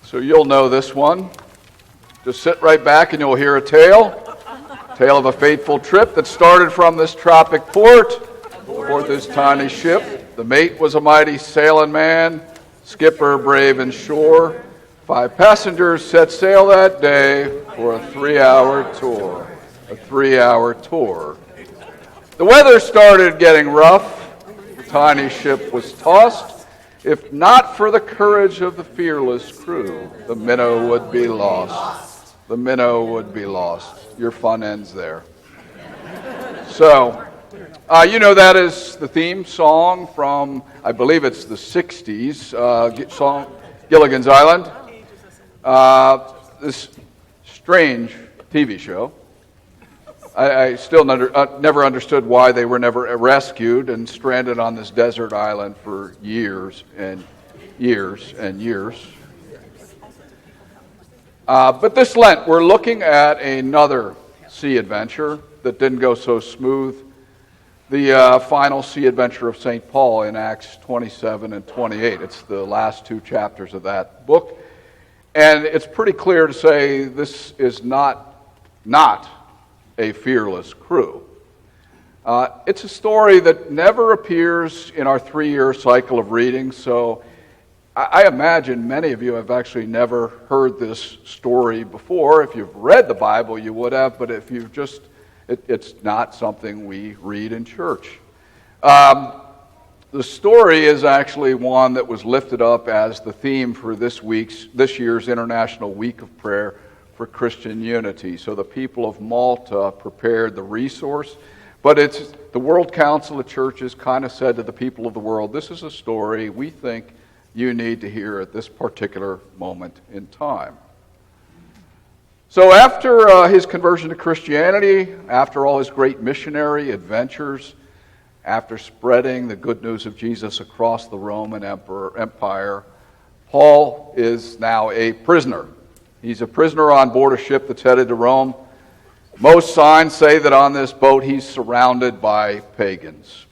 So you'll know this one. Just sit right back and you'll hear a tale of a fateful trip that started from this tropic port aboard this tiny ship. The mate was a mighty sailing man, skipper brave and sure. 5 passengers set sail that day for a 3-hour tour. The weather started getting rough. The tiny ship was tossed. If not for the courage of the fearless crew, the minnow would be lost. Your fun ends there. So, that is the theme song from, I believe it's the 60s, song, Gilligan's Island. This strange TV show. I still never understood why they were never rescued and stranded on this desert island for years and years and years. But this Lent, we're looking at another sea adventure that didn't go so smooth. The final sea adventure of St. Paul in Acts 27 and 28. It's the last 2 chapters of that book. And it's pretty clear to say this is not a fearless crew. It's a story that never appears in our 3-year cycle of reading, so I imagine many of you have actually never heard this story before. If you've read the Bible, you would have, but if you've just, it's not something we read in church. The story is actually one that was lifted up as the theme for this year's International Week of Prayer for Christian Unity. So the people of Malta prepared the resource, but it's the World Council of Churches kind of said to the people of the world, this is a story we think you need to hear at this particular moment in time. So after his conversion to Christianity, after all his great missionary adventures, after spreading the good news of Jesus across the Roman Empire, Paul is now a prisoner. He's a prisoner on board a ship that's headed to Rome. Most signs say that on this boat he's surrounded by pagans.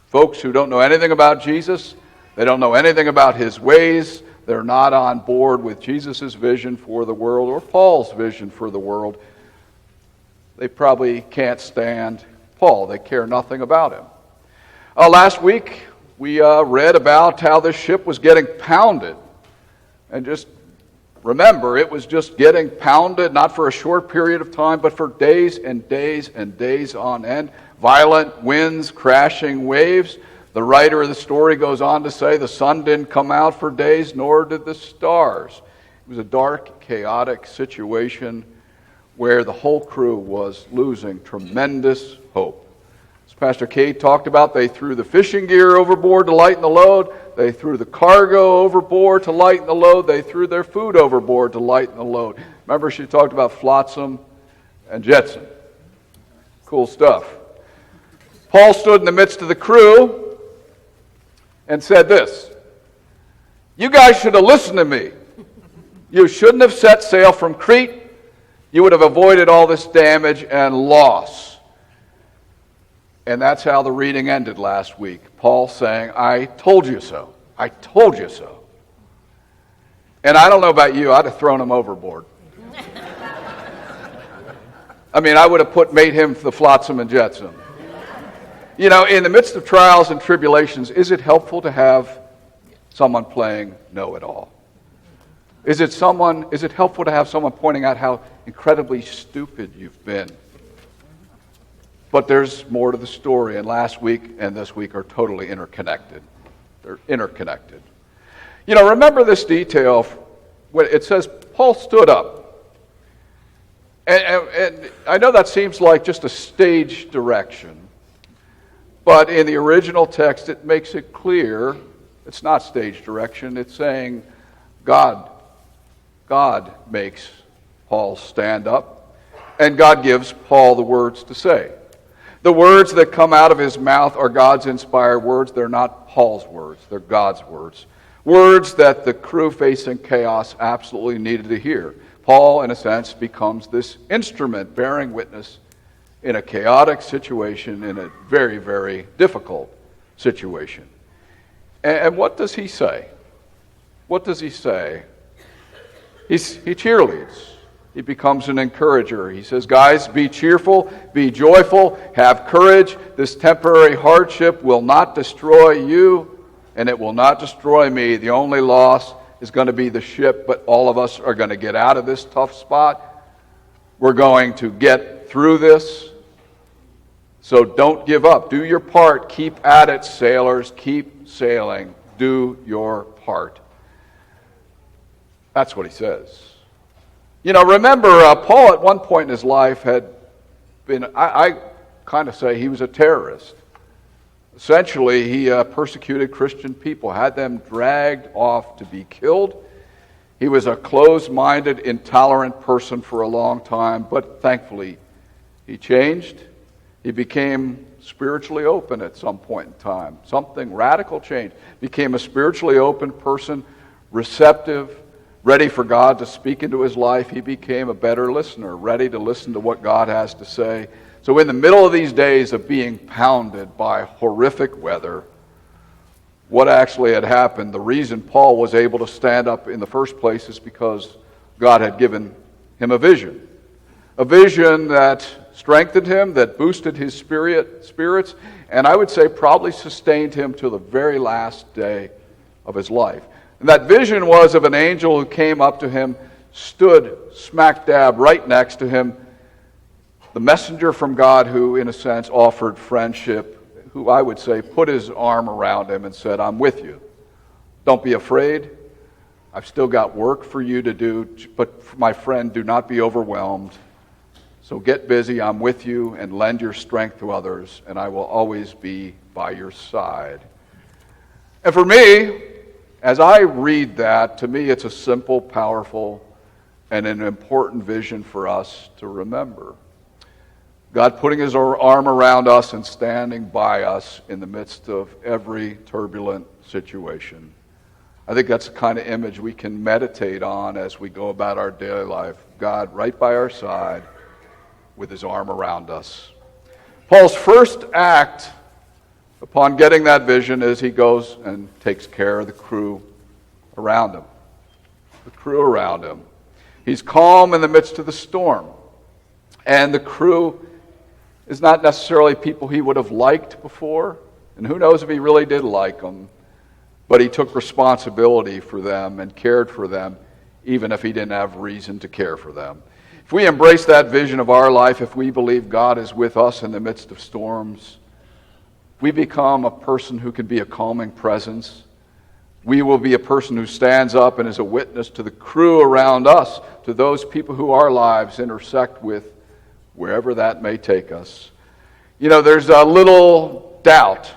Folks who don't know anything about Jesus, they don't know anything about his ways, they're not on board with Jesus' vision for the world or Paul's vision for the world. They probably can't stand Paul. They care nothing about him. Last week we read about how this ship was getting pounded. And just remember, it was just getting pounded, not for a short period of time, but for days and days and days on end. Violent winds, crashing waves. The writer of the story goes on to say the sun didn't come out for days, nor did the stars. It was a dark, chaotic situation where the whole crew was losing tremendous hope. As Pastor Kate talked about, they threw the fishing gear overboard to lighten the load. They threw the cargo overboard to lighten the load. They threw their food overboard to lighten the load. Remember, she talked about flotsam and jetsam. Cool stuff. Paul stood in the midst of the crew and said this, "You guys should have listened to me. You shouldn't have set sail from Crete. You would have avoided all this damage and loss." And that's how the reading ended last week. Paul saying, "I told you so. I told you so." And I don't know about you, I'd have thrown him overboard. I would have made him the flotsam and jetsam. In the midst of trials and tribulations, is it helpful to have someone playing know-it-all? Is it helpful to have someone pointing out how incredibly stupid you've been? But there's more to the story, and last week and this week are totally interconnected. They're interconnected. Remember this detail when it says Paul stood up. And I know that seems like just a stage direction. But in the original text, it makes it clear it's not stage direction. It's saying God makes Paul stand up, and God gives Paul the words to say. The words that come out of his mouth are God's inspired words. They're not Paul's words. They're God's words. Words that the crew facing chaos absolutely needed to hear. Paul, in a sense, becomes this instrument bearing witness in a chaotic situation, in a very, very difficult situation. And what does he say? What does he say? He cheerleads. He becomes an encourager. He says, guys, be cheerful, be joyful, have courage. This temporary hardship will not destroy you, and it will not destroy me. The only loss is going to be the ship, but all of us are going to get out of this tough spot. We're going to get through this. So don't give up. Do your part. Keep at it, sailors. Keep sailing. Do your part. That's what he says. You know, remember, Paul at one point in his life had been, I kind of say he was a terrorist. Essentially, he persecuted Christian people, had them dragged off to be killed. He was a closed-minded, intolerant person for a long time, but thankfully he changed. He became spiritually open at some point in time. Something radical changed. Became a spiritually open person, receptive, ready for God to speak into his life. He became a better listener, ready to listen to what God has to say. So in the middle of these days of being pounded by horrific weather, what actually had happened, the reason Paul was able to stand up in the first place is because God had given him a vision. A vision that strengthened him, that boosted his spirits, and I would say probably sustained him to the very last day of his life. And that vision was of an angel who came up to him, stood smack dab right next to him, the messenger from God who, in a sense, offered friendship, who I would say put his arm around him and said, I'm with you. Don't be afraid. I've still got work for you to do, but my friend, do not be overwhelmed. So get busy, I'm with you, and lend your strength to others, and I will always be by your side. And for me, as I read that, to me it's a simple, powerful, and an important vision for us to remember. God putting his arm around us and standing by us in the midst of every turbulent situation. I think that's the kind of image we can meditate on as we go about our daily life. God right by our side with his arm around us. Paul's first act upon getting that vision is he goes and takes care of the crew around him. The crew around him. He's calm in the midst of the storm. And the crew is not necessarily people he would have liked before. And who knows if he really did like them. But he took responsibility for them and cared for them, even if he didn't have reason to care for them. If we embrace that vision of our life, if we believe God is with us in the midst of storms, we become a person who can be a calming presence. We will be a person who stands up and is a witness to the crew around us, to those people who our lives intersect with, wherever that may take us. You know, there's a little doubt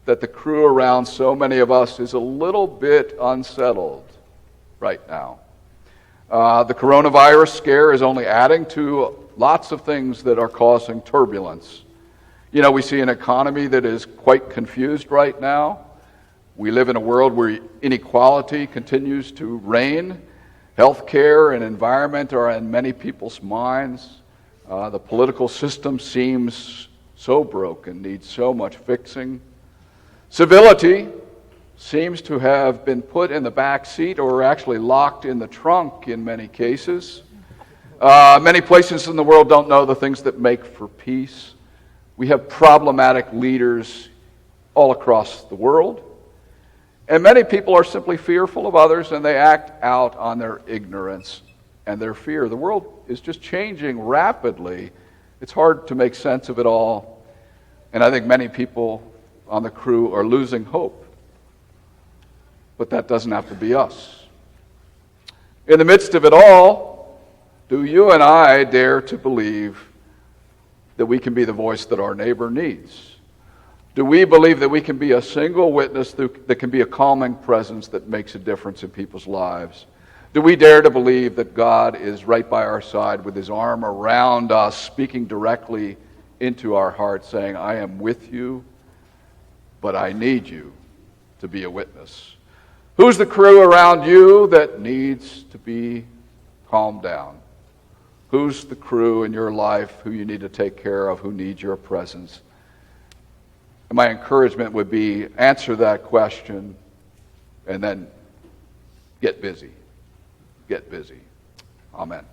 that the crew around so many of us is a little bit unsettled right now. The coronavirus scare is only adding to lots of things that are causing turbulence. You know, we see an economy that is quite confused right now. We live in a world where inequality continues to reign. Healthcare and environment are in many people's minds. The political system seems so broken, needs so much fixing. Civility seems to have been put in the back seat or actually locked in the trunk in many cases. Many places in the world don't know the things that make for peace. We have problematic leaders all across the world. And many people are simply fearful of others, and they act out on their ignorance and their fear. The world is just changing rapidly. It's hard to make sense of it all. And I think many people on the crew are losing hope. But that doesn't have to be us. In the midst of it all, do you and I dare to believe that we can be the voice that our neighbor needs? Do we believe that we can be a single witness that can be a calming presence that makes a difference in people's lives? Do we dare to believe that God is right by our side with his arm around us, speaking directly into our hearts, saying, I am with you, but I need you to be a witness? Who's the crew around you that needs to be calmed down? Who's the crew in your life who you need to take care of, who needs your presence? And my encouragement would be, answer that question and then get busy. get busy. Amen.